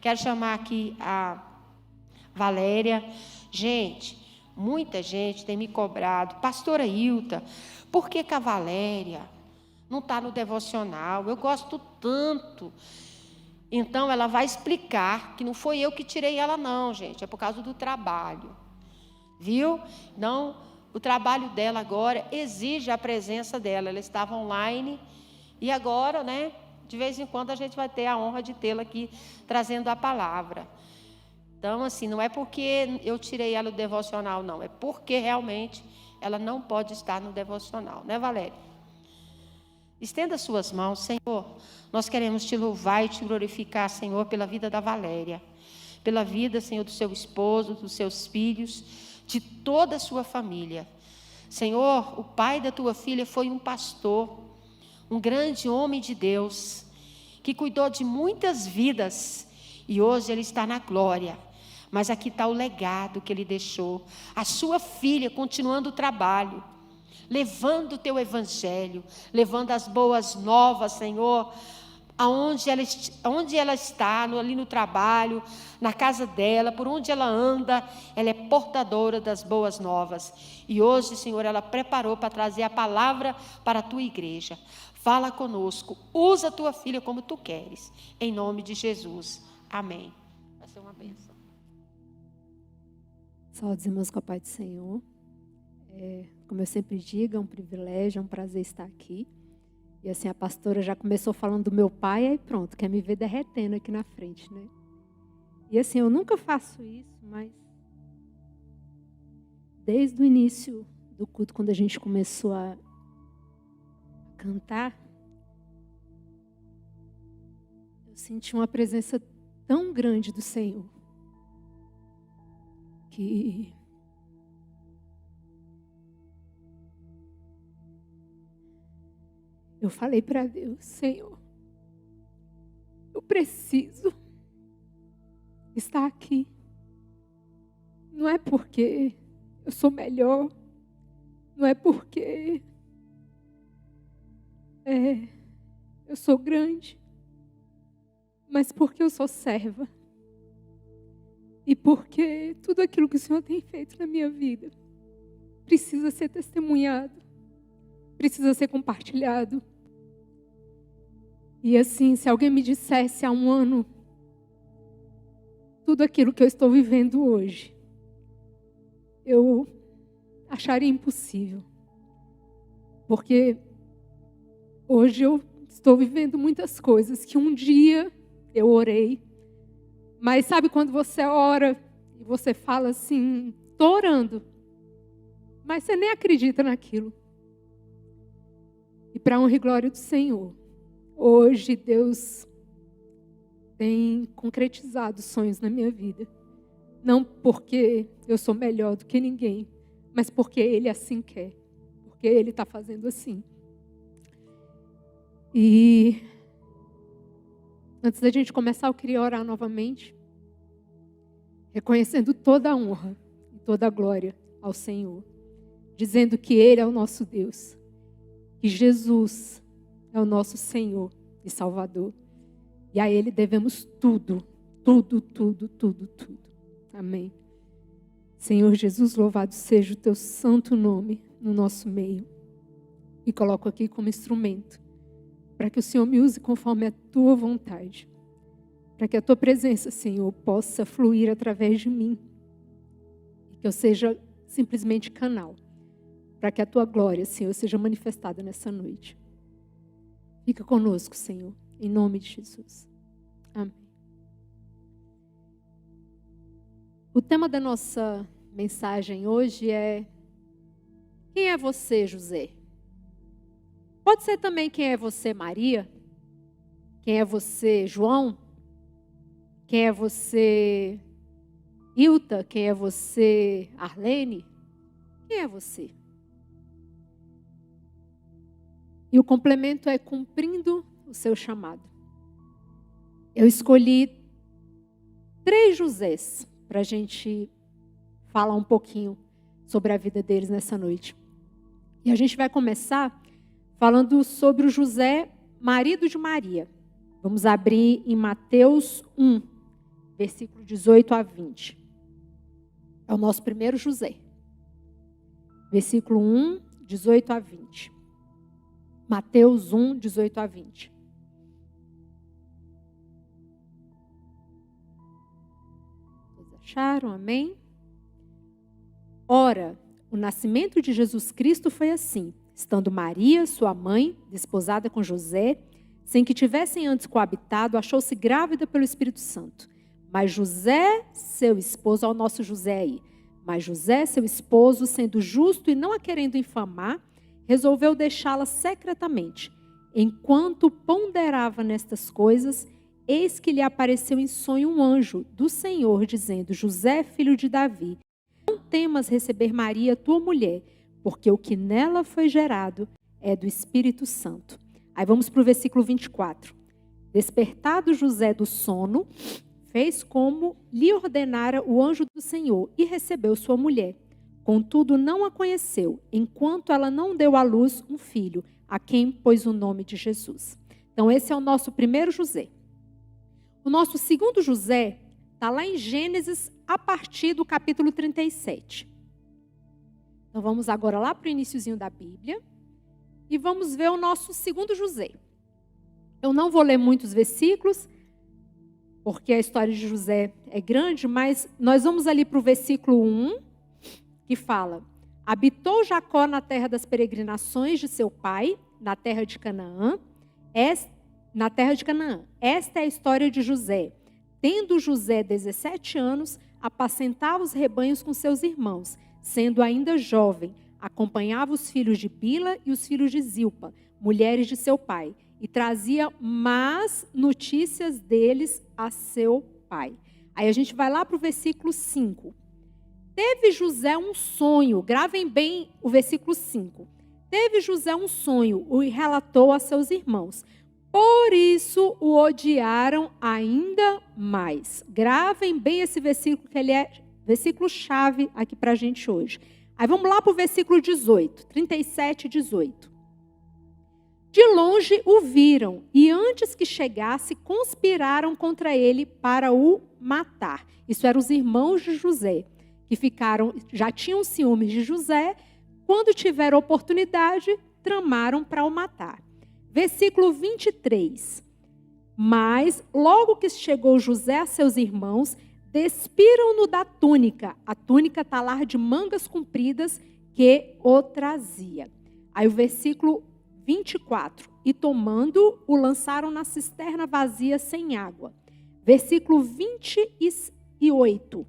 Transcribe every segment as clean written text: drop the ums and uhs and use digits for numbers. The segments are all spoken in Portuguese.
Quero chamar aqui a Valéria. Gente, muita gente tem me cobrado, pastora Hilta, por que a Valéria não está no devocional? Eu gosto tanto. Então, ela vai explicar que não foi eu que tirei ela não, gente, é por causa do trabalho. Viu? Não, o trabalho dela agora exige a presença dela. Ela estava online e agora, né, de vez em quando a gente vai ter a honra de tê-la aqui trazendo a palavra. Então, assim, não é porque eu tirei ela do devocional, não. É porque realmente ela não pode estar no devocional, né, Valéria? Estenda suas mãos, Senhor. Nós queremos te louvar e te glorificar, Senhor, pela vida da Valéria. Pela vida, Senhor, do seu esposo, dos seus filhos, de toda a sua família. Senhor, o pai da tua filha foi um pastor, um grande homem de Deus, que cuidou de muitas vidas e hoje ele está na glória. Mas aqui está o legado que ele deixou. A sua filha continuando o trabalho, levando o teu evangelho, levando as boas novas, Senhor, onde ela está, ali no trabalho, na casa dela, por onde ela anda, ela é portadora das boas novas. E hoje, Senhor, ela preparou para trazer a palavra para a tua igreja. Fala conosco, usa a tua filha como tu queres, em nome de Jesus. Amém. Vai ser uma bênção. Saúde, irmãos, com a paz do Senhor. Como eu sempre digo, é um privilégio, é um prazer estar aqui. E assim, a pastora já começou falando do meu pai, aí pronto, quer me ver derretendo aqui na frente, né? E assim, eu nunca faço isso, mas desde o início do culto, quando a gente começou a cantar, eu senti uma presença tão grande do Senhor, que eu falei para Deus, Senhor, eu preciso estar aqui. Não é porque eu sou melhor, não é porque eu sou grande, mas porque eu sou serva. E porque tudo aquilo que o Senhor tem feito na minha vida precisa ser testemunhado, precisa ser compartilhado. E assim, se alguém me dissesse há um ano tudo aquilo que eu estou vivendo hoje, eu acharia impossível. Porque hoje eu estou vivendo muitas coisas que um dia eu orei. Mas sabe quando você ora e você fala assim, estou orando, mas você nem acredita naquilo. E para a honra e glória do Senhor, hoje Deus tem concretizado sonhos na minha vida. Não porque eu sou melhor do que ninguém, mas porque Ele assim quer. Porque Ele está fazendo assim. E antes da gente começar, eu queria orar novamente, reconhecendo toda a honra e toda a glória ao Senhor, dizendo que Ele é o nosso Deus, que Jesus é o nosso Senhor e Salvador, e a Ele devemos tudo, tudo, tudo, tudo, tudo. Amém. Senhor Jesus, louvado seja o Teu santo nome no nosso meio. E coloco aqui como instrumento, para que o Senhor me use conforme a Tua vontade. Para que a Tua presença, Senhor, possa fluir através de mim. E que eu seja simplesmente canal. Para que a Tua glória, Senhor, seja manifestada nessa noite. Fica conosco, Senhor, em nome de Jesus. Amém. O tema da nossa mensagem hoje é: quem é você, José? Pode ser também quem é você, Maria? Quem é você, João? Quem é você, Hilta? Quem é você, Arlene? Quem é você? E o complemento é cumprindo o seu chamado. Eu escolhi 3 Josés para a gente falar um pouquinho sobre a vida deles nessa noite. E a gente vai começar falando sobre o José, marido de Maria. Vamos abrir em Mateus 1, versículo 18 a 20. É o nosso primeiro José. Versículo 1, 18 a 20. Mateus 1, 18 a 20. Todos acharam? Amém? Ora, o nascimento de Jesus Cristo foi assim, estando Maria, sua mãe, desposada com José, sem que tivessem antes coabitado, achou-se grávida pelo Espírito Santo. Mas José, seu esposo, ao nosso José aí, mas José, seu esposo, sendo justo e não a querendo infamar, resolveu deixá-la secretamente. Enquanto ponderava nestas coisas, eis que lhe apareceu em sonho um anjo do Senhor, dizendo: José, filho de Davi, não temas receber Maria, tua mulher, porque o que nela foi gerado é do Espírito Santo. Aí vamos para o versículo 24. Despertado José do sono, fez como lhe ordenara o anjo do Senhor e recebeu sua mulher. Contudo, não a conheceu, enquanto ela não deu à luz um filho, a quem pôs o nome de Jesus. Então, esse é o nosso primeiro José. O nosso segundo José está lá em Gênesis, a partir do capítulo 37. Então, vamos agora lá para o iniciozinho da Bíblia e vamos ver o nosso segundo José. Eu não vou ler muitos versículos, porque a história de José é grande, mas nós vamos ali para o versículo 1, que fala: habitou Jacó na terra das peregrinações de seu pai, na terra de Canaã. Esta é a história de José. Tendo José 17 anos, apacentava os rebanhos com seus irmãos. Sendo ainda jovem, acompanhava os filhos de Bila e os filhos de Zilpa, mulheres de seu pai, e trazia más notícias deles a seu pai. Aí a gente vai lá para o versículo 5. Teve José um sonho, gravem bem o versículo 5. Teve José um sonho e relatou a seus irmãos. Por isso o odiaram ainda mais. Gravem bem esse versículo, que ele é versículo-chave aqui para a gente hoje. Aí vamos lá para o versículo 18, 37 e 18. De longe o viram, e antes que chegasse, conspiraram contra ele para o matar. Isso eram os irmãos de José, que já tinham ciúmes de José. Quando tiveram oportunidade, tramaram para o matar. Versículo 23. Mas, logo que chegou José a seus irmãos, despiram-no da túnica, a túnica talar de mangas compridas que o trazia. Aí o versículo 24. E tomando, o lançaram na cisterna vazia sem água. Versículo 28.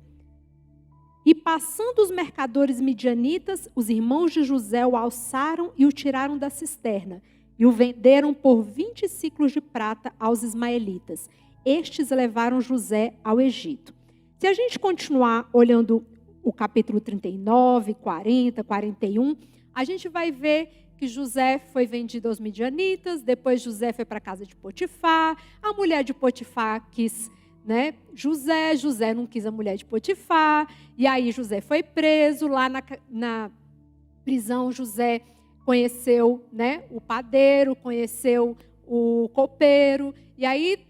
E passando os mercadores midianitas, os irmãos de José o alçaram e o tiraram da cisterna, e o venderam por 20 ciclos de prata aos ismaelitas. Estes levaram José ao Egito. Se a gente continuar olhando o capítulo 39, 40, 41, a gente vai ver que José foi vendido aos midianitas, depois José foi para a casa de Potifar, a mulher de Potifar quis, José não quis a mulher de Potifar, e aí José foi preso, lá na prisão José conheceu o padeiro, conheceu o copeiro, e aí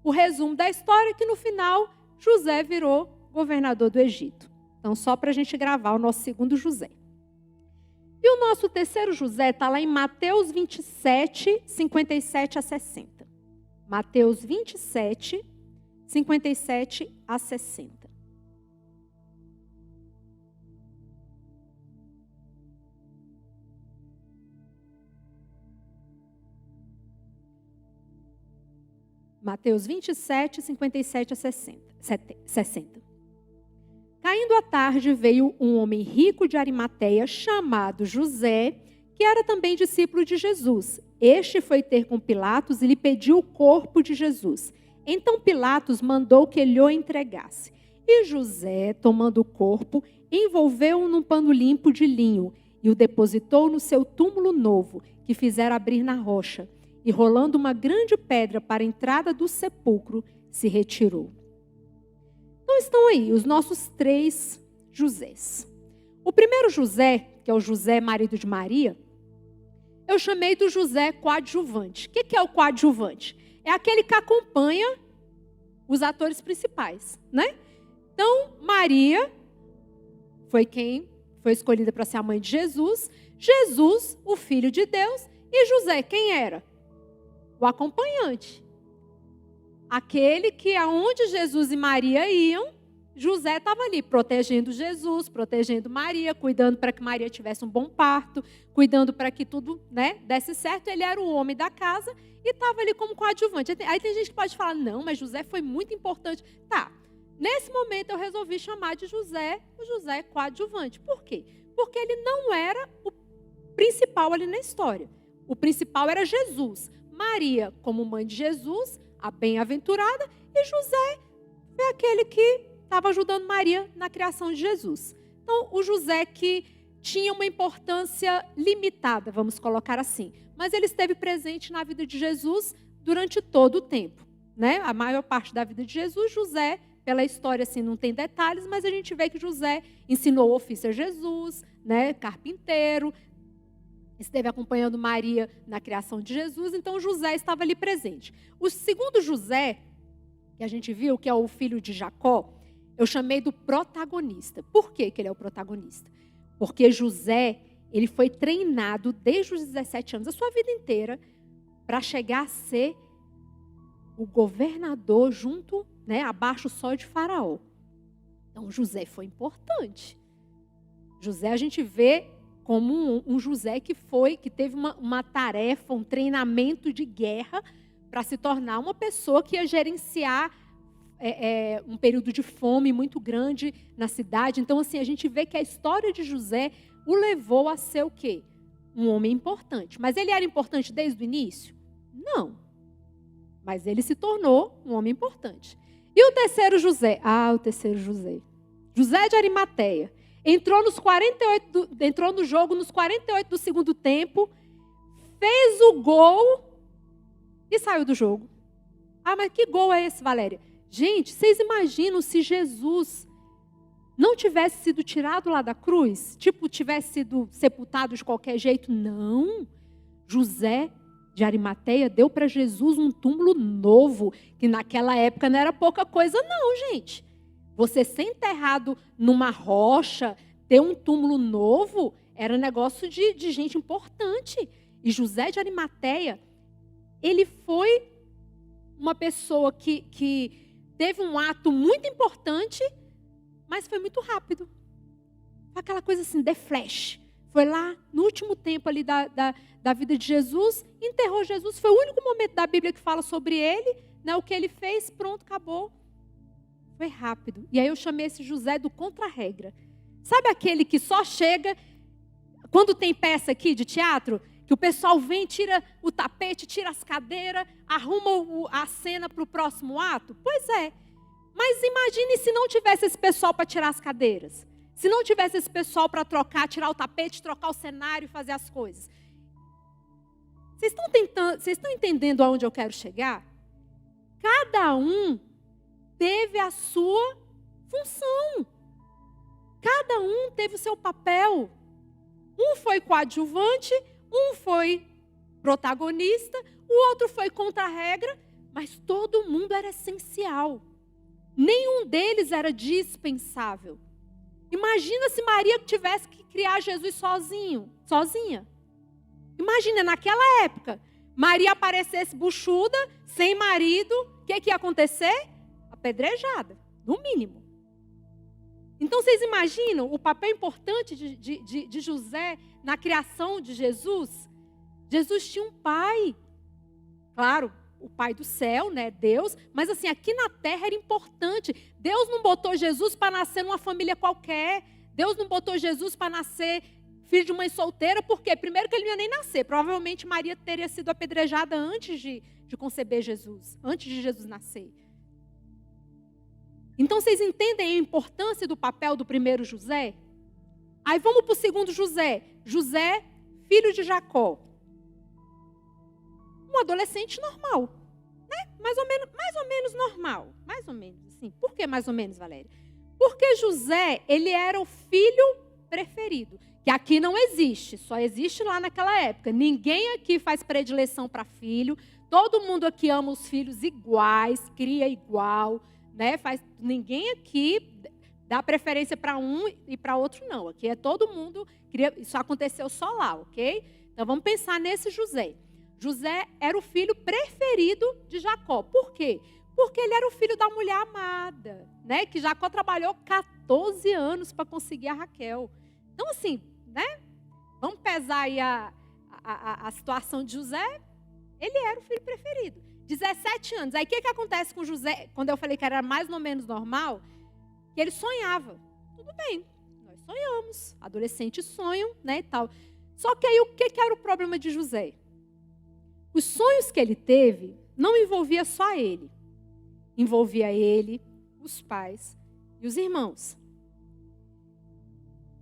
o resumo da história é que no final José virou governador do Egito. Então só para a gente gravar o nosso segundo José. E o nosso terceiro José está lá em Mateus 27, 57 a 60. Mateus 27, 57 a 60. Mateus 27, 57 a 60. Caindo a tarde, veio um homem rico de Arimateia, chamado José, que era também discípulo de Jesus. Este foi ter com Pilatos e lhe pediu o corpo de Jesus. Então Pilatos mandou que ele o entregasse. E José, tomando o corpo, envolveu-o num pano limpo de linho e o depositou no seu túmulo novo, que fizera abrir na rocha. E rolando uma grande pedra para a entrada do sepulcro, se retirou. Então estão aí os nossos três Josés. O primeiro José, que é o José, marido de Maria, eu chamei do José coadjuvante. O que é o coadjuvante? É aquele que acompanha os atores principais, né? Então, Maria foi quem foi escolhida para ser a mãe de Jesus. Jesus, o Filho de Deus. E José, quem era? O acompanhante. Aquele que aonde Jesus e Maria iam, José estava ali, protegendo Jesus, protegendo Maria, cuidando para que Maria tivesse um bom parto, cuidando para que tudo, né, desse certo. Ele era o homem da casa e estava ali como coadjuvante. Aí tem gente que pode falar, não, mas José foi muito importante. Tá, nesse momento eu resolvi chamar de José, o José coadjuvante. Por quê? Porque ele não era o principal ali na história. O principal era Jesus. Maria, como mãe de Jesus, a bem-aventurada, e José foi aquele que estava ajudando Maria na criação de Jesus. Então, o José que tinha uma importância limitada, vamos colocar assim, mas ele esteve presente na vida de Jesus durante todo o tempo, né? A maior parte da vida de Jesus, José, pela história assim, não tem detalhes, mas a gente vê que José ensinou o ofício a Jesus, né? Carpinteiro, esteve acompanhando Maria na criação de Jesus, então José estava ali presente. O segundo José, que a gente viu, que é o filho de Jacó, eu chamei do protagonista. Por que ele é o protagonista? Porque José, ele foi treinado desde os 17 anos, a sua vida inteira, para chegar a ser o governador junto, né, abaixo só de Faraó. Então, José foi importante. José, a gente vê como um José que teve uma tarefa, um treinamento de guerra para se tornar uma pessoa que ia gerenciar um período de fome muito grande na cidade. Então, assim, a gente vê que a história de José o levou a ser o quê? Um homem importante. Mas ele era importante desde o início? Não. Mas ele se tornou um homem importante. E o terceiro José? O terceiro José. José de Arimateia. Entrou no jogo nos 48 do segundo tempo, fez o gol e saiu do jogo. Mas que gol é esse, Valéria? Gente, vocês imaginam se Jesus não tivesse sido tirado lá da cruz? Tipo, tivesse sido sepultado de qualquer jeito? Não. José de Arimateia deu para Jesus um túmulo novo, que naquela época não era pouca coisa não, gente. Você ser enterrado numa rocha, ter um túmulo novo, era negócio de gente importante. E José de Arimateia, ele foi uma pessoa que teve um ato muito importante, mas foi muito rápido. Foi aquela coisa assim, de flash. Foi lá, no último tempo ali da vida de Jesus, enterrou Jesus. Foi o único momento da Bíblia que fala sobre ele, né? O que ele fez, pronto, acabou. Foi rápido. E aí eu chamei esse José do contra-regra. Sabe aquele que só chega, quando tem peça aqui de teatro, que o pessoal vem, tira o tapete, tira as cadeiras, arruma a cena para o próximo ato? Pois é. Mas imagine se não tivesse esse pessoal para tirar as cadeiras. Se não tivesse esse pessoal para trocar, tirar o tapete, trocar o cenário e fazer as coisas. Vocês estão entendendo aonde eu quero chegar? Cada um teve a sua função. Cada um teve o seu papel. Um foi coadjuvante, um foi protagonista, o outro foi contra a regra, mas todo mundo era essencial. Nenhum deles era dispensável. Imagina se Maria tivesse que criar Jesus sozinha. Imagina, naquela época, Maria aparecesse buchuda, sem marido, o que ia acontecer? Apedrejada, no mínimo. Então, vocês imaginam o papel importante de José na criação de Jesus? Jesus tinha um pai, claro, o pai do céu, né, Deus, mas assim, aqui na terra era importante. Deus não botou Jesus para nascer numa família qualquer. Deus não botou Jesus para nascer filho de mãe solteira, porque primeiro que ele não ia nem nascer. Provavelmente Maria teria sido apedrejada antes de conceber Jesus, antes de Jesus nascer. Então, vocês entendem a importância do papel do primeiro José? Aí vamos para o segundo José. José, filho de Jacó. Um adolescente normal, né? Mais ou menos normal. Mais ou menos, assim. Por que mais ou menos, Valéria? Porque José, ele era o filho preferido. Que aqui não existe, só existe lá naquela época. Ninguém aqui faz predileção para filho. Todo mundo aqui ama os filhos iguais, cria igual, né? Ninguém aqui dá preferência para um e para outro não. Aqui é todo mundo cria. Isso aconteceu só lá, ok? Então vamos pensar nesse José. José era o filho preferido de Jacó. Por quê? Porque ele era o filho da mulher amada, né? Que Jacó trabalhou 14 anos para conseguir a Raquel. Então assim, né? Vamos pesar aí a situação de José. Ele era o filho preferido. 17 anos. Aí o que acontece com José, quando eu falei que era mais ou menos normal? Que ele sonhava. Tudo bem, nós sonhamos. Adolescentes sonham, né, e tal. Só que aí o que era o problema de José? Os sonhos que ele teve não envolvia só ele. Envolvia ele, os pais e os irmãos.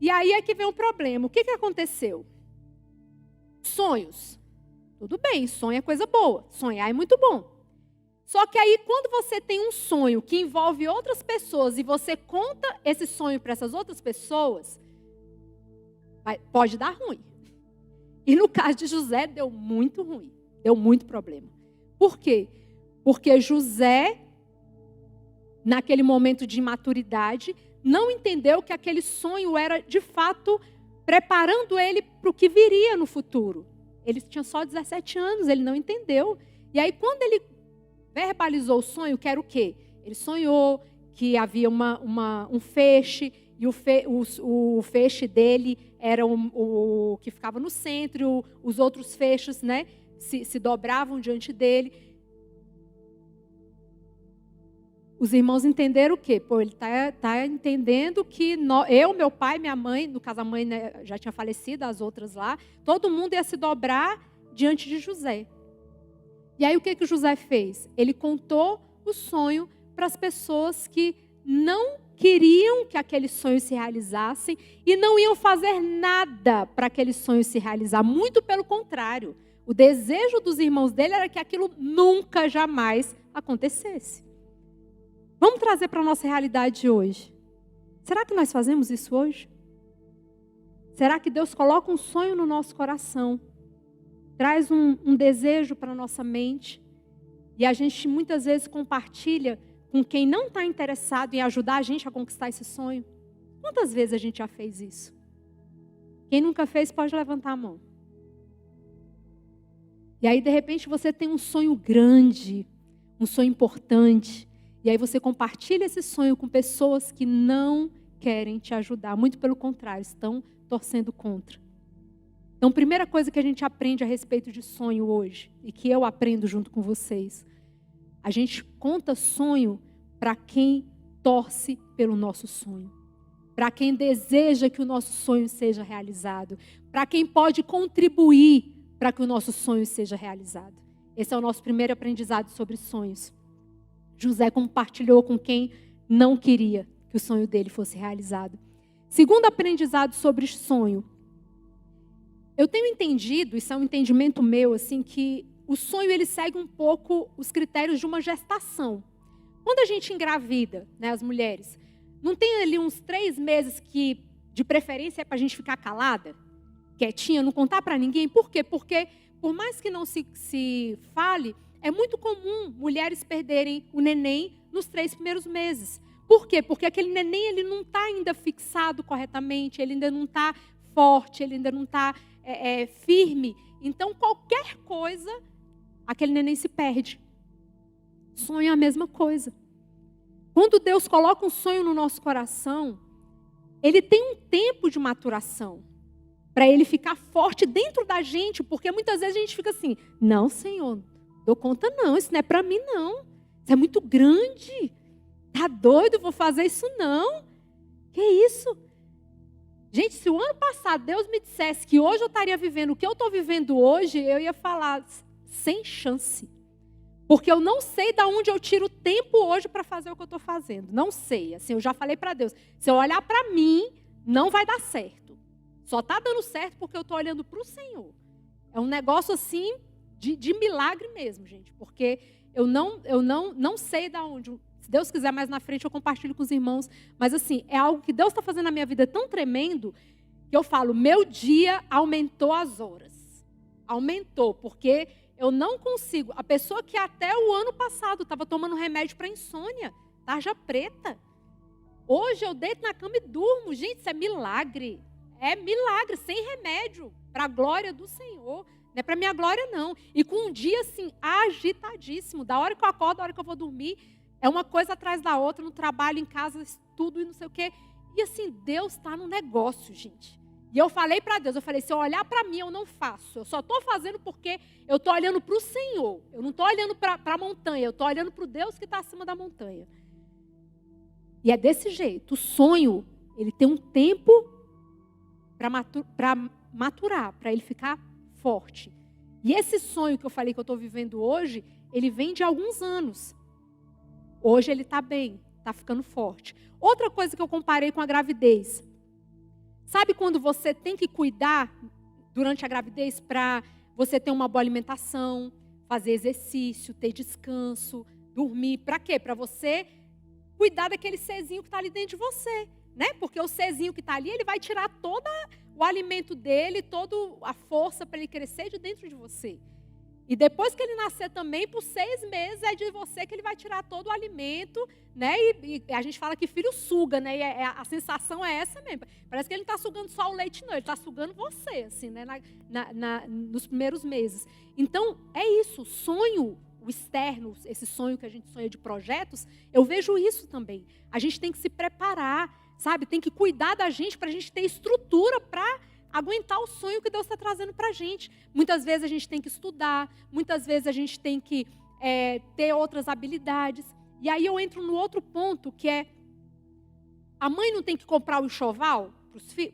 E aí é que vem o problema. O que aconteceu? Sonhos. Tudo bem, sonho é coisa boa. Sonhar é muito bom. Só que aí, quando você tem um sonho que envolve outras pessoas e você conta esse sonho para essas outras pessoas, pode dar ruim. E no caso de José, deu muito ruim. Deu muito problema. Por quê? Porque José, naquele momento de imaturidade, não entendeu que aquele sonho era, de fato, preparando ele para o que viria no futuro. Ele tinha só 17 anos, ele não entendeu. E aí, quando ele verbalizou o sonho, que era o quê? Ele sonhou que havia um feixe, e o feixe dele era o que ficava no centro, os outros feixes, né, se dobravam diante dele. Os irmãos entenderam o quê? Pô, ele está entendendo que eu, meu pai, minha mãe, no caso a mãe, né, já tinha falecido, as outras lá, todo mundo ia se dobrar diante de José. E aí o que José fez? Ele contou o sonho para as pessoas que não queriam que aquele sonho se realizasse e não iam fazer nada para aquele sonho se realizar. Muito pelo contrário. O desejo dos irmãos dele era que aquilo nunca, jamais acontecesse. Vamos trazer para a nossa realidade de hoje. Será que nós fazemos isso hoje? Será que Deus coloca um sonho no nosso coração? Traz um desejo para a nossa mente? E a gente muitas vezes compartilha com quem não está interessado em ajudar a gente a conquistar esse sonho? Quantas vezes a gente já fez isso? Quem nunca fez pode levantar a mão. E aí de repente você tem um sonho grande, um sonho importante. E aí você compartilha esse sonho com pessoas que não querem te ajudar. Muito pelo contrário, estão torcendo contra. Então, primeira coisa que a gente aprende a respeito de sonho hoje, e que eu aprendo junto com vocês, a gente conta sonho para quem torce pelo nosso sonho. Para quem deseja que o nosso sonho seja realizado. Para quem pode contribuir para que o nosso sonho seja realizado. Esse é o nosso primeiro aprendizado sobre sonhos. José compartilhou com quem não queria que o sonho dele fosse realizado. Segundo aprendizado sobre sonho. Eu tenho entendido, isso é um entendimento meu, assim, que o sonho ele segue um pouco os critérios de uma gestação. Quando a gente engravida, né, as mulheres, não tem ali uns 3 meses que, de preferência, é para a gente ficar calada, quietinha, não contar para ninguém? Por quê? Porque, por mais que não se fale, é muito comum mulheres perderem o neném nos 3 primeiros meses. Por quê? Porque aquele neném ele não está ainda fixado corretamente, ele ainda não está forte, ele ainda não está firme. Então, qualquer coisa, aquele neném se perde. Sonho é a mesma coisa. Quando Deus coloca um sonho no nosso coração, ele tem um tempo de maturação para ele ficar forte dentro da gente, porque muitas vezes a gente fica assim, não, Senhor, dou conta não, isso não é para mim não, isso é muito grande, tá doido, vou fazer isso não, que isso? Gente, se o ano passado Deus me dissesse que hoje eu estaria vivendo o que eu estou vivendo hoje, eu ia falar, sem chance. Porque eu não sei de onde eu tiro tempo hoje para fazer o que eu estou fazendo. Não sei. Assim, eu já falei para Deus, se eu olhar para mim, não vai dar certo. Só está dando certo porque eu estou olhando para o Senhor. É um negócio assim de milagre mesmo, gente. Porque eu não sei de onde. Se Deus quiser, mais na frente eu compartilho com os irmãos. Mas assim, é algo que Deus está fazendo na minha vida tão tremendo, que eu falo, meu dia aumentou as horas. Aumentou, porque eu não consigo. A pessoa que até o ano passado estava tomando remédio para insônia, tarja preta. Hoje eu deito na cama e durmo. Gente, isso é milagre. É milagre, sem remédio, para a glória do Senhor. Não é para minha glória, não. E com um dia, assim, agitadíssimo. Da hora que eu acordo, da hora que eu vou dormir, é uma coisa atrás da outra, no trabalho, em casa, estudo e não sei o quê. E assim, Deus está no negócio, gente. E eu falei para Deus, se eu olhar para mim, eu não faço. Eu só estou fazendo porque eu estou olhando para o Senhor. Eu não estou olhando para a montanha, eu estou olhando para o Deus que está acima da montanha. E é desse jeito. O sonho, ele tem um tempo para maturar, para ele ficar forte. E esse sonho que eu falei que eu estou vivendo hoje, ele vem de alguns anos. Hoje ele está bem, está ficando forte. Outra coisa que eu comparei com a gravidez. Sabe quando você tem que cuidar durante a gravidez para você ter uma boa alimentação, fazer exercício, ter descanso, dormir? Para quê? Para você cuidar daquele serzinho que está ali dentro de você, né? Porque o serzinho que está ali, ele vai tirar todo o alimento dele, toda a força para ele crescer de dentro de você. E depois que ele nascer também, por 6 meses, é de você que ele vai tirar todo o alimento, né? E a gente fala que filho suga, né? E a sensação é essa mesmo. Parece que ele não está sugando só o leite, não. Ele está sugando você, assim, né? Nos primeiros meses. Então, é isso. O sonho, o externo, esse sonho que a gente sonha de projetos, eu vejo isso também. A gente tem que se preparar, sabe? Tem que cuidar da gente para a gente ter estrutura para aguentar o sonho que Deus está trazendo para a gente. Muitas vezes a gente tem que estudar, muitas vezes a gente tem que ter outras habilidades. E aí eu entro no outro ponto, que é, a mãe não tem que comprar o enxoval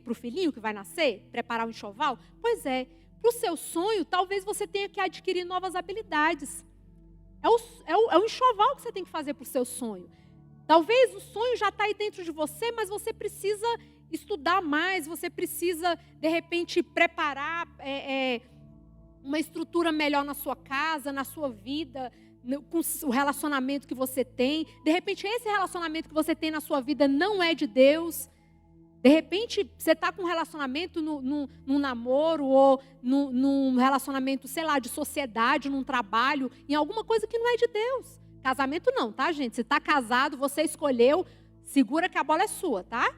para o filhinho que vai nascer? Preparar o enxoval? Pois é, para o seu sonho, talvez você tenha que adquirir novas habilidades. É o enxoval que você tem que fazer para o seu sonho. Talvez o sonho já está aí dentro de você, mas você precisa estudar mais, você precisa, de repente, preparar uma estrutura melhor na sua casa, na sua vida, com o relacionamento que você tem. De repente, esse relacionamento que você tem na sua vida não é de Deus. De repente, você está com um relacionamento num namoro ou num relacionamento, sei lá, de sociedade, num trabalho, em alguma coisa que não é de Deus. Casamento não, tá, gente? Se está casado, você escolheu, segura que a bola é sua, tá?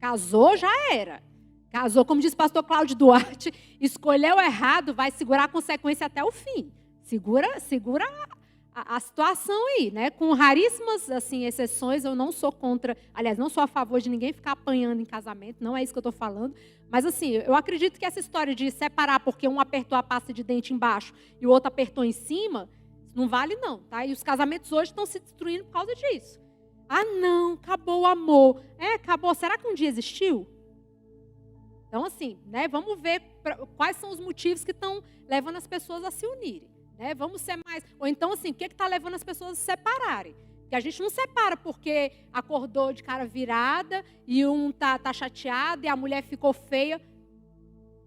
Casou, já era. Casou, como diz o pastor Cláudio Duarte, escolheu errado, vai segurar a consequência até o fim. Segura a situação aí, né? Com raríssimas assim, exceções, eu não sou contra, aliás, não sou a favor de ninguém ficar apanhando em casamento, não é isso que eu estou falando. Mas assim, eu acredito que essa história de separar porque um apertou a pasta de dente embaixo e o outro apertou em cima, não vale não, tá? E os casamentos hoje estão se destruindo por causa disso. Ah, não, acabou o amor. Acabou. Será que um dia existiu? Então, assim, né, vamos ver quais são os motivos que estão levando as pessoas a se unirem. Né? Vamos ser mais... Ou então, assim, o que está levando as pessoas a se separarem? Porque a gente não separa porque acordou de cara virada e um tá chateado e a mulher ficou feia.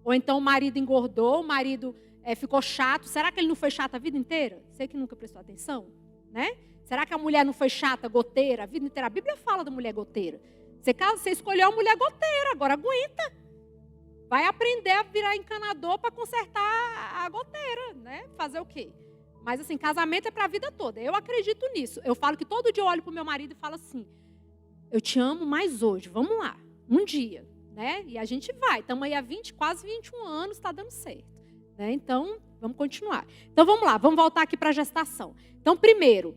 Ou então o marido engordou, o marido ficou chato. Será que ele não foi chato a vida inteira? Você que nunca prestou atenção, né? Será que a mulher não foi chata, goteira, a vida inteira? A Bíblia fala da mulher goteira. Você escolheu a mulher goteira, agora aguenta. Vai aprender a virar encanador para consertar a goteira, né? Fazer o quê? Mas assim, casamento é para a vida toda. Eu acredito nisso. Eu falo que todo dia eu olho para o meu marido e falo assim, eu te amo mais hoje, vamos lá, um dia. Né? E a gente vai. Estamos aí há quase 21 anos, está dando certo. Né? Então, vamos continuar. Então, vamos lá, vamos voltar aqui para a gestação. Então, primeiro...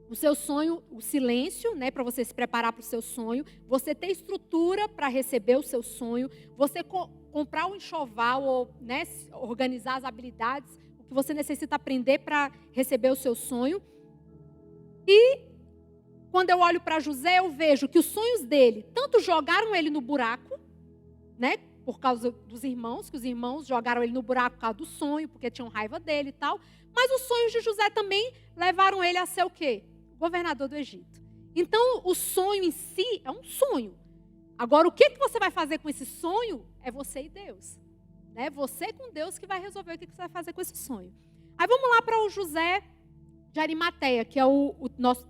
o seu sonho, o silêncio, né, para você se preparar para o seu sonho, você ter estrutura para receber o seu sonho, você comprar um enxoval ou, né, organizar as habilidades, o que você necessita aprender para receber o seu sonho. E quando eu olho para José, eu vejo que os sonhos dele, tanto jogaram ele no buraco, né, por causa dos irmãos, que os irmãos jogaram ele no buraco por causa do sonho, porque tinham raiva dele e tal. Mas os sonhos de José também levaram ele a ser o quê? Governador do Egito. Então, o sonho em si é um sonho. Agora, o que você vai fazer com esse sonho é você e Deus. Né? Você com Deus que vai resolver o que você vai fazer com esse sonho. Aí vamos lá para o José de Arimateia, que é o nosso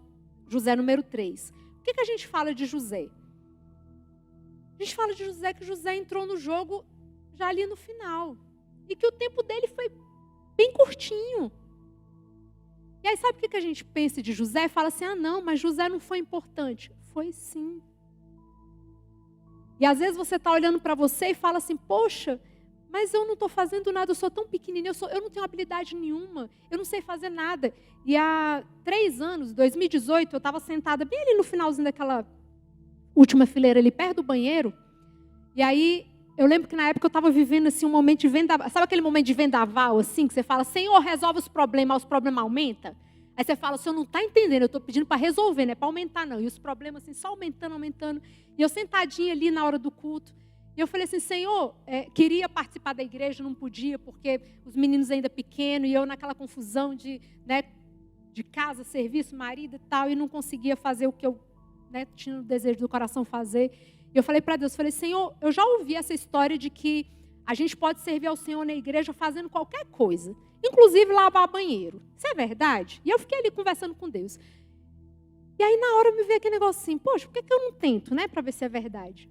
José número 3. O que a gente fala de José? A gente fala de José que José entrou no jogo já ali no final. e que o tempo dele foi bem curtinho. E aí sabe o que a gente pensa de José? Fala assim, não, mas José não foi importante. Foi sim. E às vezes você está olhando para você e fala assim, poxa, mas eu não estou fazendo nada, eu sou tão pequenininha, eu não tenho habilidade nenhuma, eu não sei fazer nada. E há 3 anos, 2018, eu estava sentada bem ali no finalzinho daquela última fileira ali, perto do banheiro. E aí, eu lembro que na época eu estava vivendo assim um momento de vendaval. Sabe aquele momento de vendaval, assim, que você fala, Senhor, resolve os problemas aumentam? Aí você fala, o Senhor não está entendendo, eu estou pedindo para resolver, não é para aumentar não. E os problemas assim, só aumentando. E eu sentadinha ali na hora do culto. E eu falei assim, Senhor, queria participar da igreja, não podia, porque os meninos ainda pequenos, e eu naquela confusão de casa, serviço, marido e tal, e não conseguia fazer o que eu tinha o desejo do coração fazer. E eu falei para Deus, Senhor, eu já ouvi essa história de que a gente pode servir ao Senhor na igreja fazendo qualquer coisa, inclusive lavar banheiro. Isso é verdade? E eu fiquei ali conversando com Deus. E aí na hora me veio aquele negócio assim, poxa, por que eu não tento, para ver se é verdade?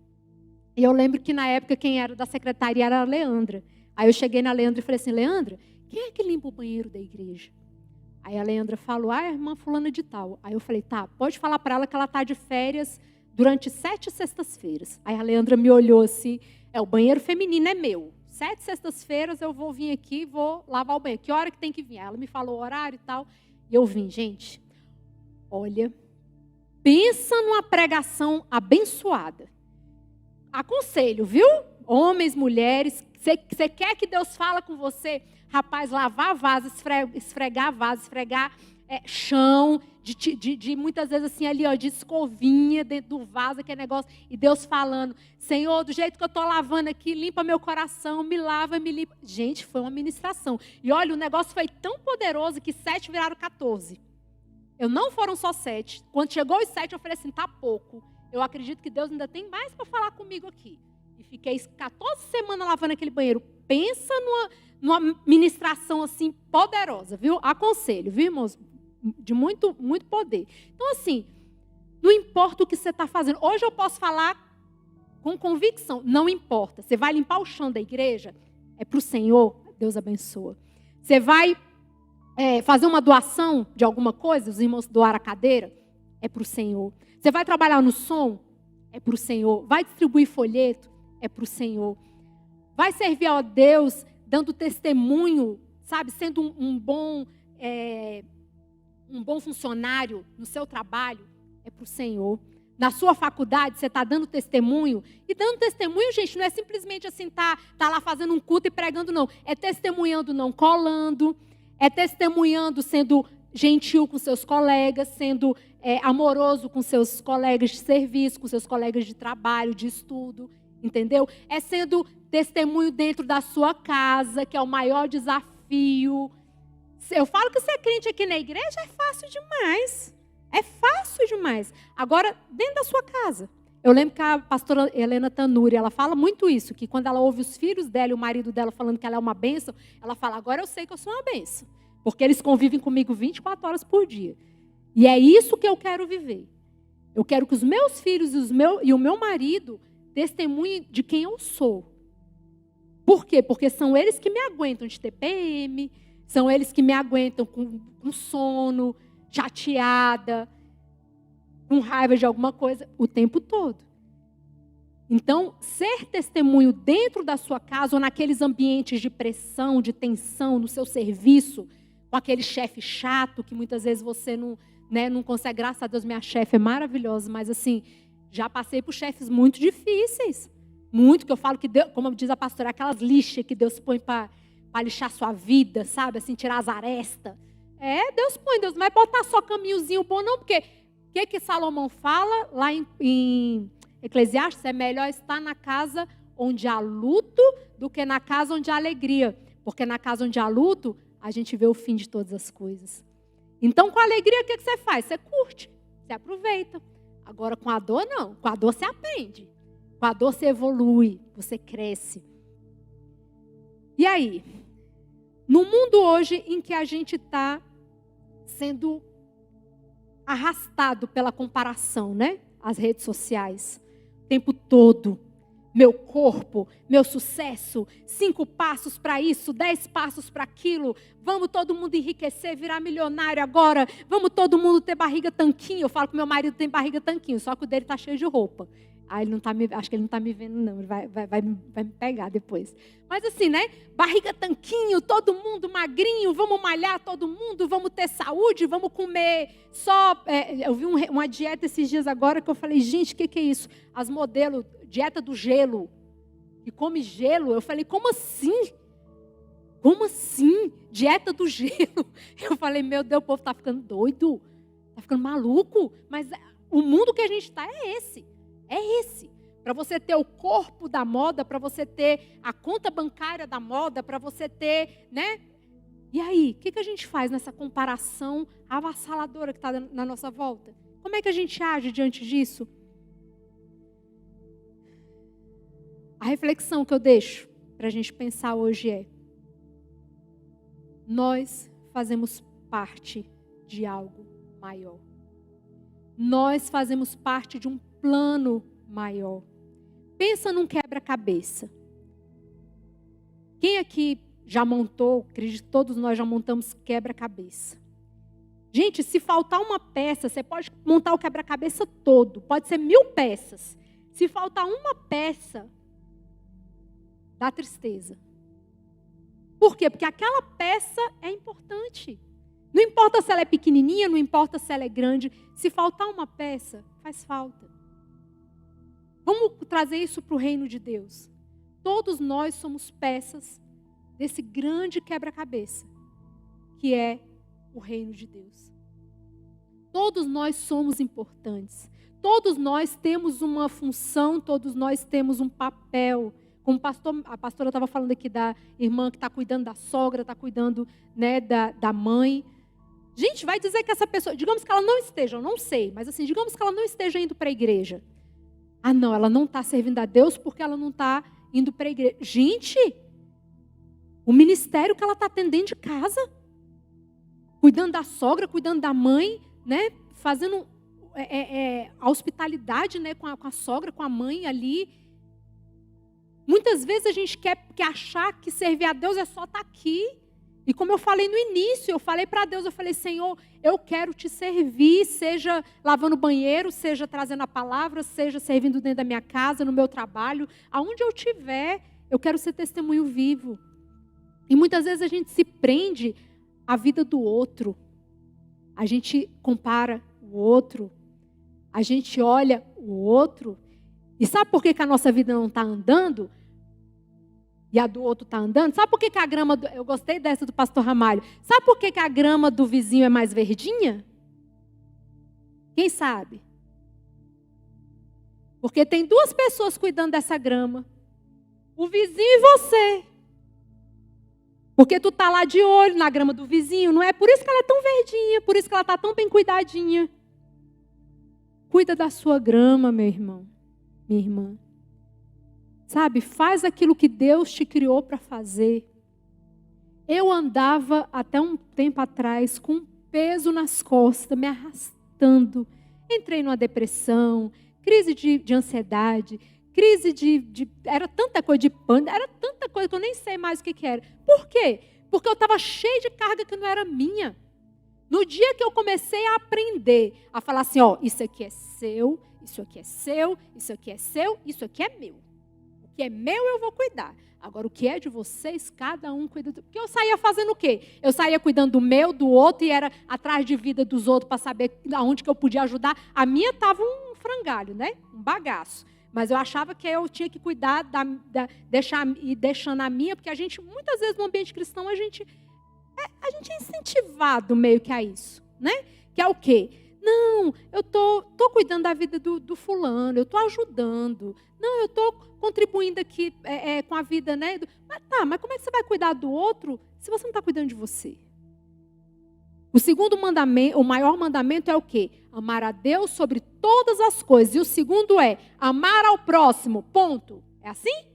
E eu lembro que na época quem era da secretaria era a Leandra. Aí eu cheguei na Leandra e falei assim, Leandra, quem é que limpa o banheiro da igreja? Aí a Leandra falou, a irmã fulana de tal. Aí eu falei, tá, pode falar para ela que ela está de férias durante 7 sextas-feiras. Aí a Leandra me olhou assim, o banheiro feminino é meu. 7 sextas-feiras eu vou vir aqui e vou lavar o banheiro. Que hora que tem que vir? Ela me falou o horário e tal. E eu vim, gente, olha, pensa numa pregação abençoada. Aconselho, viu? Homens, mulheres, você quer que Deus fale com você? Rapaz, lavar vaso, esfregar vaso, esfregar chão, de muitas vezes assim ali, de escovinha dentro do vaso, aquele negócio, e Deus falando, Senhor, do jeito que eu estou lavando aqui, limpa meu coração, me lava, me limpa. Gente, foi uma ministração. E olha, o negócio foi tão poderoso que 7 viraram 14. Não foram só 7. Quando chegou os 7, eu falei assim, tá pouco. Eu acredito que Deus ainda tem mais para falar comigo aqui. E fiquei 14 semanas lavando aquele banheiro. Pensa numa ministração assim poderosa, viu? Aconselho, viu, irmãos? De muito, muito poder. Então, assim, não importa o que você está fazendo. Hoje eu posso falar com convicção. Não importa. Você vai limpar o chão da igreja? É para o Senhor. Deus abençoa. Você vai fazer uma doação de alguma coisa? Os irmãos doaram a cadeira? É para o Senhor. Você vai trabalhar no som? É para o Senhor. Vai distribuir folheto? É para o Senhor. Vai servir a Deus dando testemunho, sabe? Sendo um bom funcionário no seu trabalho? É para o Senhor. Na sua faculdade, você está dando testemunho? E dando testemunho, gente, não é simplesmente assim, tá lá fazendo um culto e pregando, não. É testemunhando, não colando. É testemunhando, sendo gentil com seus colegas, sendo amoroso com seus colegas de serviço, com seus colegas de trabalho, de estudo, entendeu? É sendo testemunho dentro da sua casa, que é o maior desafio. Eu falo que ser crente aqui na igreja é fácil demais. É fácil demais. Agora, dentro da sua casa. Eu lembro que a pastora Helena Tanuri, ela fala muito isso, que quando ela ouve os filhos dela e o marido dela falando que ela é uma bênção, ela fala, agora eu sei que eu sou uma bênção. Porque eles convivem comigo 24 horas por dia. E é isso que eu quero viver. Eu quero que os meus filhos e o meu marido testemunhem de quem eu sou. Por quê? Porque são eles que me aguentam de TPM, são eles que me aguentam com sono, chateada, com raiva de alguma coisa, o tempo todo. Então, ser testemunho dentro da sua casa ou naqueles ambientes de pressão, de tensão, no seu serviço, com aquele chefe chato que muitas vezes você não consegue. Graças a Deus, minha chefe é maravilhosa, mas assim, já passei por chefes muito difíceis. Muito, que eu falo que Deus, como diz a pastora, aquelas lixas que Deus põe para lixar sua vida, sabe? Assim, tirar as arestas. Deus põe, Deus não vai botar só caminhozinho bom, não, porque o que Salomão fala lá em Eclesiastes? É melhor estar na casa onde há luto do que na casa onde há alegria. Porque na casa onde há luto, a gente vê o fim de todas as coisas. Então, com a alegria, o que você faz? Você curte, você aproveita. Agora, com a dor, não. Com a dor, você aprende. Com a dor, você evolui, você cresce. E aí? No mundo hoje em que a gente está sendo arrastado pela comparação, né? As redes sociais, o tempo todo. meu corpo, meu sucesso, 5 passos para isso, 10 passos para aquilo. Vamos todo mundo enriquecer, virar milionário agora. Vamos todo mundo ter barriga tanquinho. Eu falo que meu marido tem barriga tanquinho, só que o dele está cheio de roupa. Aí ele não tá acho que ele não está me vendo não, ele vai me pegar depois. Mas assim, né? Barriga tanquinho, todo mundo magrinho, vamos malhar todo mundo, vamos ter saúde, vamos comer só... eu vi uma dieta esses dias agora que eu falei, gente, o que é isso? As modelos, dieta do gelo, que come gelo. Eu falei, como assim? Como assim? Dieta do gelo? Eu falei, meu Deus, o povo está ficando doido, está ficando maluco. Mas o mundo que a gente está é esse. É esse. Para você ter o corpo da moda, para você ter a conta bancária da moda, para você ter, né? E aí, o que a gente faz nessa comparação avassaladora que está na nossa volta? Como é que a gente age diante disso? A reflexão que eu deixo para a gente pensar hoje é: nós fazemos parte de algo maior. Nós fazemos parte de um plano maior. Pensa num quebra-cabeça. Quem aqui já montou, acredito que todos nós já montamos quebra-cabeça. Gente, se faltar uma peça, você pode montar o quebra-cabeça todo. Pode ser 1000 peças. Se faltar uma peça, dá tristeza. Por quê? Porque aquela peça é importante. Não importa se ela é pequenininha, não importa se ela é grande. Se faltar uma peça, faz falta. Vamos trazer isso para o reino de Deus. Todos nós somos peças desse grande quebra-cabeça, que é o reino de Deus. Todos nós somos importantes. Todos nós temos uma função, todos nós temos um papel. Como a pastora estava falando aqui da irmã que está cuidando da sogra, está cuidando, né, da mãe. Gente, vai dizer que essa pessoa, digamos que ela não esteja, eu não sei, mas assim, digamos que ela não esteja indo para a igreja. Ah, não, ela não está servindo a Deus porque ela não está indo para a igreja. Gente, o ministério que ela está atendendo de casa, cuidando da sogra, cuidando da mãe, né, fazendo a hospitalidade, né, com a sogra, com a mãe ali. Muitas vezes a gente quer achar que servir a Deus é só estar aqui. E como eu falei no início, eu falei para Deus, eu falei, Senhor, eu quero te servir, seja lavando o banheiro, seja trazendo a palavra, seja servindo dentro da minha casa, no meu trabalho, aonde eu estiver, eu quero ser testemunho vivo. E muitas vezes a gente se prende à vida do outro. A gente compara o outro, a gente olha o outro. E sabe por que a nossa vida não está andando? E a do outro está andando? Sabe por que a grama... Eu gostei dessa do pastor Ramalho. Sabe por que a grama do vizinho é mais verdinha? Quem sabe? Porque tem 2 pessoas cuidando dessa grama. O vizinho e você. Porque tu está lá de olho na grama do vizinho. Não é por isso que ela é tão verdinha. Por isso que ela está tão bem cuidadinha. Cuida da sua grama, meu irmão. Minha irmã. Sabe, faz aquilo que Deus te criou para fazer. Eu andava até um tempo atrás com um peso nas costas, me arrastando. Entrei numa depressão, crise de ansiedade, crise era tanta coisa de pânico, era tanta coisa que eu nem sei mais o que era. Por quê? Porque eu estava cheia de carga que não era minha. No dia que eu comecei a aprender, a falar assim, ó, isso aqui é seu, isso aqui é seu, isso aqui é seu, isso aqui é meu. O que é meu eu vou cuidar. Agora, o que é de vocês, cada um cuida do... Porque eu saía fazendo o quê? Eu saía cuidando do meu, do outro, e era atrás de vida dos outros para saber aonde que eu podia ajudar. A minha estava um frangalho, né? Um bagaço. Mas eu achava que eu tinha que cuidar, deixando a minha, porque a gente, muitas vezes no ambiente cristão, a gente é incentivado meio que a isso, né? Que é o quê? Não, eu tô cuidando da vida do fulano, eu estou ajudando. Não, eu estou contribuindo aqui com a vida, né? Mas como é que você vai cuidar do outro se você não está cuidando de você? O segundo mandamento, o maior mandamento é o quê? Amar a Deus sobre todas as coisas. E o segundo é amar ao próximo, ponto. É assim?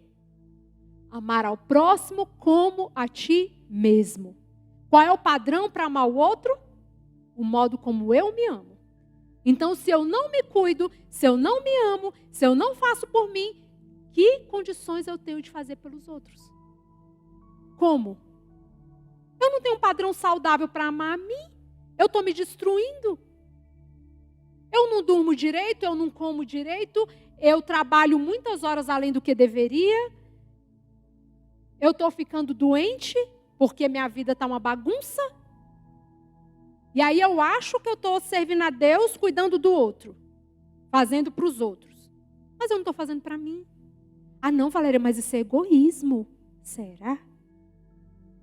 Amar ao próximo como a ti mesmo. Qual é o padrão para amar o outro? O modo como eu me amo. Então, se eu não me cuido, se eu não me amo, se eu não faço por mim, Que condições eu tenho de fazer pelos outros? Como? Eu não tenho um padrão saudável para amar a mim. Eu estou me destruindo. Eu não durmo direito, eu não como direito. Eu trabalho muitas horas além do que deveria. Eu estou ficando doente porque minha vida está uma bagunça. E aí eu acho que eu estou servindo a Deus cuidando do outro. Fazendo para os outros. Mas eu não estou fazendo para mim. Ah não, Valéria, mas isso é egoísmo. Será?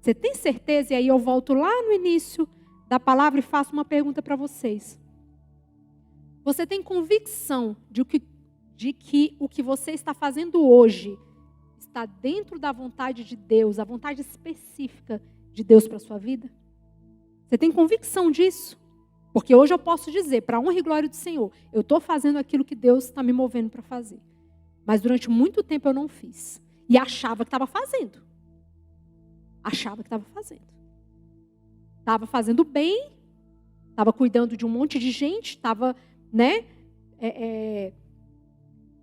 Você tem certeza? E aí eu volto lá no início da palavra e faço uma pergunta para vocês. Você tem convicção de que o que você está fazendo hoje está dentro da vontade de Deus, a vontade específica de Deus para a sua vida? Você tem convicção disso? Porque hoje eu posso dizer, para a honra e glória do Senhor, eu estou fazendo aquilo que Deus está me movendo para fazer. Mas durante muito tempo eu não fiz. E achava que estava fazendo. Achava que estava fazendo. Estava fazendo bem, estava cuidando de um monte de gente, estava,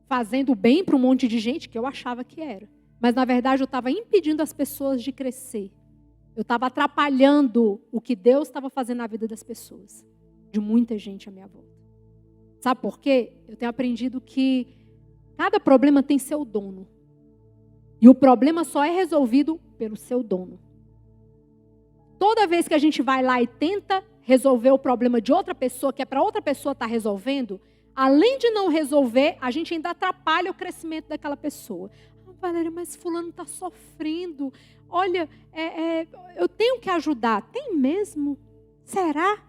fazendo bem para um monte de gente que eu achava que era. Mas na verdade eu estava impedindo as pessoas de crescer. Eu estava atrapalhando o que Deus estava fazendo na vida das pessoas. De muita gente à minha volta. Sabe por quê? Eu tenho aprendido que cada problema tem seu dono. E o problema só é resolvido pelo seu dono. Toda vez que a gente vai lá e tenta resolver o problema de outra pessoa, que é para outra pessoa estar resolvendo, além de não resolver, a gente ainda atrapalha o crescimento daquela pessoa. Ah, Valéria, mas fulano está sofrendo. Olha, eu tenho que ajudar. Tem mesmo? Será?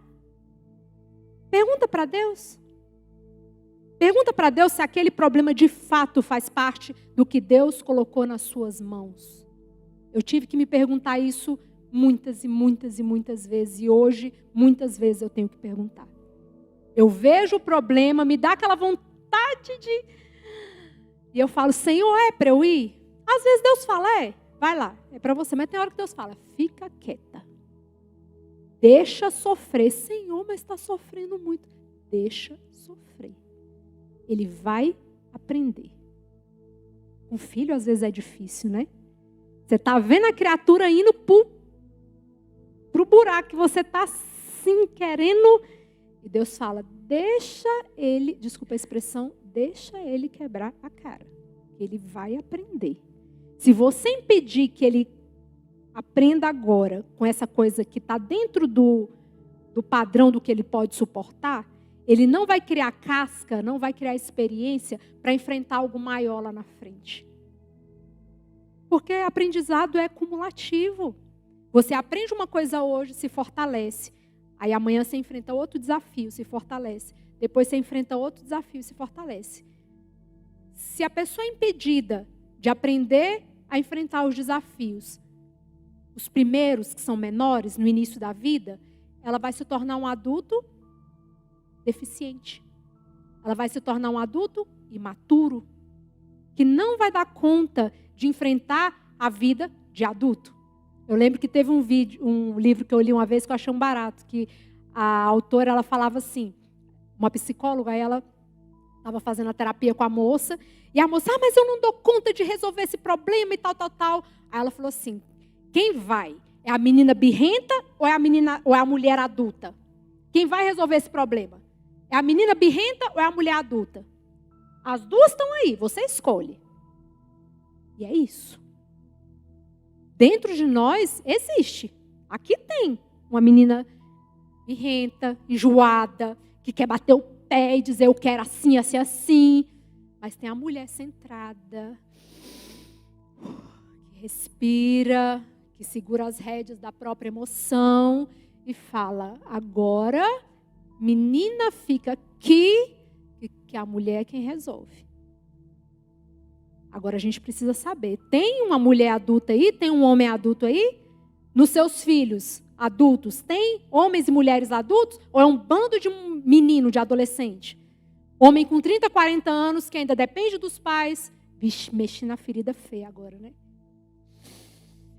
Pergunta para Deus. Pergunta para Deus se aquele problema de fato faz parte do que Deus colocou nas suas mãos. Eu tive que me perguntar isso muitas e muitas e muitas vezes. E hoje, muitas vezes eu tenho que perguntar. Eu vejo o problema, me dá aquela vontade de... E eu falo, Senhor, é para eu ir? Às vezes Deus fala, vai lá, é para você. Mas tem hora que Deus fala, fica quieta. Deixa sofrer. Senhor, mas está sofrendo muito. Deixa sofrer. Ele vai aprender. Um filho às vezes é difícil, né? Você está vendo a criatura indo pro buraco que você está assim querendo. E Deus fala, deixa ele, desculpa a expressão, deixa ele quebrar a cara. Ele vai aprender. Se você impedir que ele aprenda agora com essa coisa que está dentro do padrão do que ele pode suportar, ele não vai criar casca, não vai criar experiência para enfrentar algo maior lá na frente. Porque aprendizado é cumulativo. Você aprende uma coisa hoje, se fortalece. Aí amanhã você enfrenta outro desafio, se fortalece. Depois você enfrenta outro desafio, se fortalece. Se a pessoa é impedida de aprender a enfrentar os desafios, os primeiros, que são menores, no início da vida, ela vai se tornar um adulto deficiente. Ela vai se tornar um adulto imaturo, que não vai dar conta de enfrentar a vida de adulto. Eu lembro que teve um livro que eu li uma vez que eu achei um barato, que a autora, ela falava assim, uma psicóloga, aí ela estava fazendo a terapia com a moça, e a moça, mas eu não dou conta de resolver esse problema e tal, tal, tal. Aí ela falou assim, quem vai? É a menina birrenta ou é a mulher adulta? Quem vai resolver esse problema? É a menina birrenta ou é a mulher adulta? As duas estão aí, você escolhe. E é isso. Dentro de nós existe. Aqui tem uma menina birrenta, enjoada, que quer bater o pé e dizer eu quero assim, assim, assim. Mas tem a mulher centrada, que respira, que segura as rédeas da própria emoção e fala, agora, menina, fica aqui, que a mulher é quem resolve. Agora a gente precisa saber, tem uma mulher adulta aí, tem um homem adulto aí? Nos seus filhos adultos, tem homens e mulheres adultos? Ou é um bando de um menino, de adolescente? Homem com 30, 40 anos, que ainda depende dos pais. Vixe, mexi na ferida feia agora, né?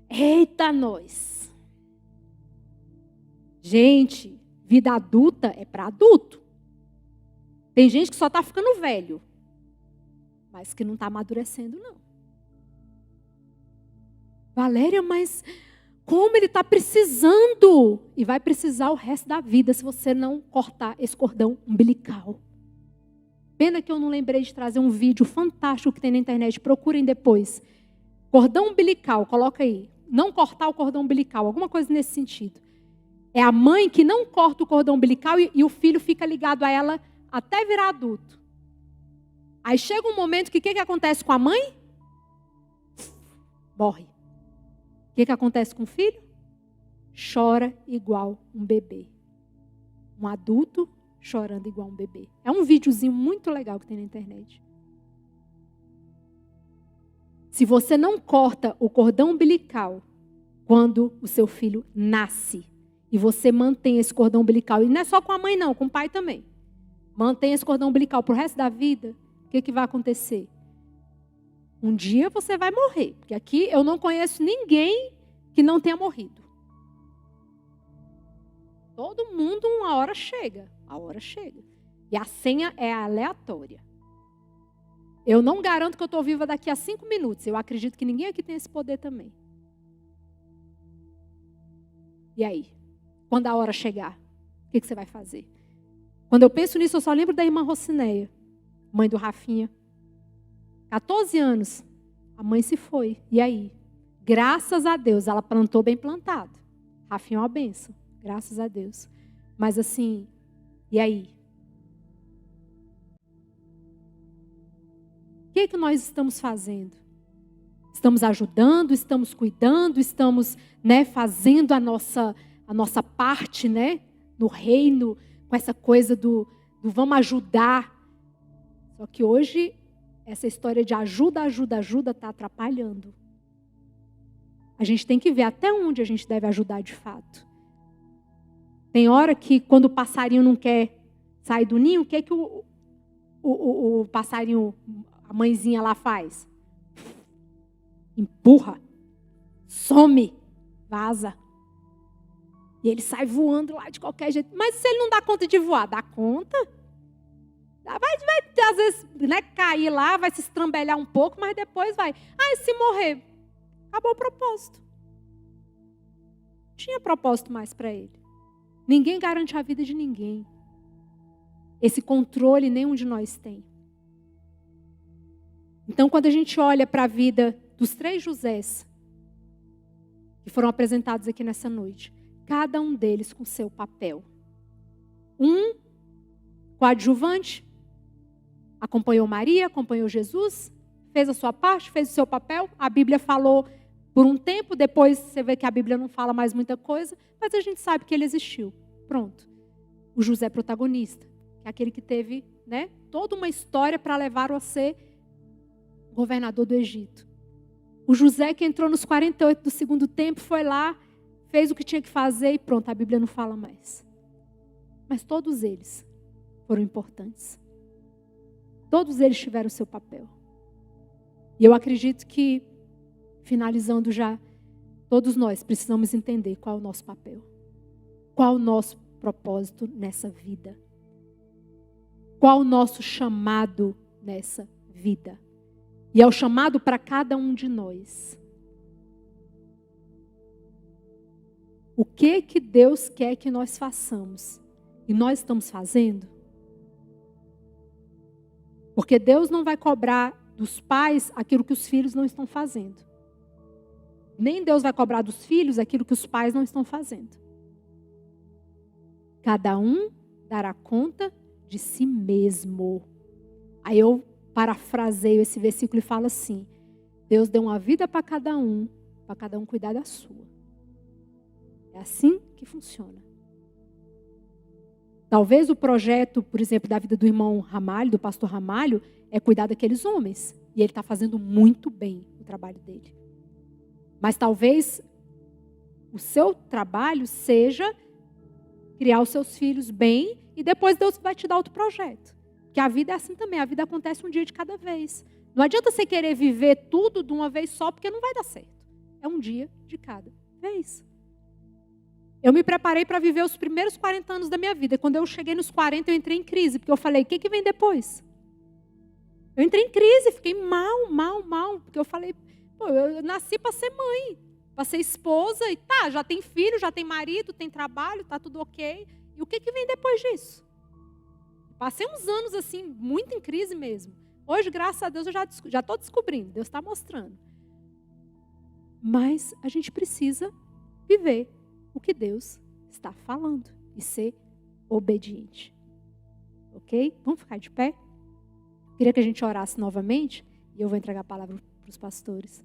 Eita, nós. Gente, vida adulta é para adulto. Tem gente que só está ficando velho. mas que não está amadurecendo, não. Valéria, mas como ele está precisando? E vai precisar o resto da vida se você não cortar esse cordão umbilical. Pena que eu não lembrei de trazer um vídeo fantástico que tem na internet. Procurem depois. Cordão umbilical, coloca aí. Não cortar o cordão umbilical, alguma coisa nesse sentido. É a mãe que não corta o cordão umbilical e o filho fica ligado a ela até virar adulto. Aí chega um momento que o que acontece com a mãe? Morre. O que acontece com o filho? Chora igual um bebê. Um adulto chorando igual um bebê. É um videozinho muito legal que tem na internet. Se você não corta o cordão umbilical quando o seu filho nasce, e você mantém esse cordão umbilical, e não é só com a mãe não, com o pai também. Mantém esse cordão umbilical pro resto da vida, o que vai acontecer? Um dia você vai morrer, porque aqui eu não conheço ninguém que não tenha morrido. Todo mundo, uma hora chega. A hora chega. E a senha é aleatória. Eu não garanto que eu estou viva daqui a 5 minutos. Eu acredito que ninguém aqui tem esse poder também. E aí? Quando a hora chegar, o que você vai fazer? Quando eu penso nisso, eu só lembro da irmã Rocineia, mãe do Rafinha. 14 anos, a mãe se foi. E aí? Graças a Deus, ela plantou bem plantado. Rafinha é uma bênção, graças a Deus. Mas assim, e aí? O que nós estamos fazendo? Estamos ajudando, estamos cuidando, estamos, fazendo a nossa parte, no reino, com essa coisa do vamos ajudar. Só que hoje, essa história de ajuda está atrapalhando. A gente tem que ver até onde a gente deve ajudar de fato. Tem hora que quando o passarinho não quer sair do ninho, o que o passarinho, a mãezinha lá faz? Empurra, some, vaza. E ele sai voando lá de qualquer jeito. Mas se ele não dá conta de voar, dá conta? Vai às vezes, cair lá, vai se estrambelhar um pouco, mas depois vai. E se morrer? Acabou o propósito. Não tinha propósito mais para ele. Ninguém garante a vida de ninguém. Esse controle nenhum de nós tem. Então, quando a gente olha para a vida dos 3 Josés que foram apresentados aqui nessa noite, cada um deles com seu papel. Um coadjuvante, acompanhou Maria, acompanhou Jesus, fez a sua parte, fez o seu papel. A Bíblia falou por um tempo, depois você vê que a Bíblia não fala mais muita coisa, mas a gente sabe que ele existiu. Pronto. O José protagonista, que é aquele que teve, toda uma história para levar-o a ser governador do Egito. O José que entrou nos 48 do segundo tempo, foi lá, fez o que tinha que fazer e pronto, a Bíblia não fala mais. Mas todos eles foram importantes. Todos eles tiveram o seu papel. E eu acredito que, finalizando já, todos nós precisamos entender qual é o nosso papel. Qual é o nosso propósito nessa vida. Qual o nosso chamado nessa vida. E é o chamado para cada um de nós. O que Deus quer que nós façamos? E nós estamos fazendo? Porque Deus não vai cobrar dos pais aquilo que os filhos não estão fazendo. Nem Deus vai cobrar dos filhos aquilo que os pais não estão fazendo. Cada um dará conta de si mesmo. Aí eu parafraseio esse versículo e falo assim: Deus deu uma vida para cada um cuidar da sua. É assim que funciona. Talvez o projeto, por exemplo, da vida do irmão Ramalho, do pastor Ramalho, é cuidar daqueles homens. E ele está fazendo muito bem o trabalho dele. Mas talvez o seu trabalho seja criar os seus filhos bem e depois Deus vai te dar outro projeto. Porque a vida é assim também, a vida acontece um dia de cada vez. Não adianta você querer viver tudo de uma vez só, porque não vai dar certo. É um dia de cada vez. Eu me preparei para viver os primeiros 40 anos da minha vida. Quando eu cheguei nos 40, eu entrei em crise, porque eu falei: o que vem depois? Eu entrei em crise, fiquei mal, porque eu falei, pô, eu nasci para ser mãe, para ser esposa, e tá, já tem filho, já tem marido, tem trabalho, tá tudo ok. E o que vem depois disso? Passei uns anos assim, muito em crise mesmo. Hoje, graças a Deus, eu já estou descobrindo, Deus está mostrando. Mas a gente precisa viver o que Deus está falando e ser obediente. Ok? Vamos ficar de pé? Queria que a gente orasse novamente e eu vou entregar a palavra para os pastores.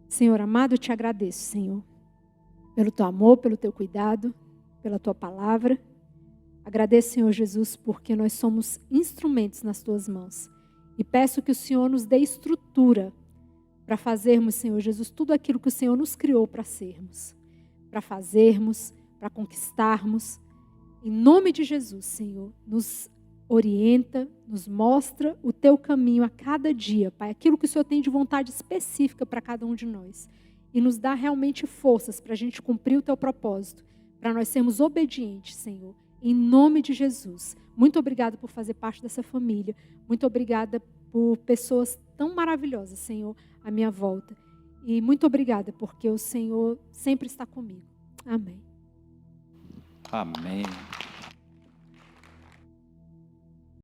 Senhor amado, eu te agradeço, Senhor, pelo teu amor, pelo teu cuidado, pela tua palavra. Agradeço, Senhor Jesus, porque nós somos instrumentos nas tuas mãos. E peço que o Senhor nos dê estrutura para fazermos, Senhor Jesus, tudo aquilo que o Senhor nos criou para sermos. Para fazermos, para conquistarmos. Em nome de Jesus, Senhor, nos orienta, nos mostra o teu caminho a cada dia, Pai. Aquilo que o Senhor tem de vontade específica para cada um de nós. E nos dá realmente forças para a gente cumprir o teu propósito. Para nós sermos obedientes, Senhor. Em nome de Jesus. Muito obrigada por fazer parte dessa família. Muito obrigada por pessoas tão maravilhosas, Senhor, à minha volta. E muito obrigada porque o Senhor sempre está comigo. Amém. Amém.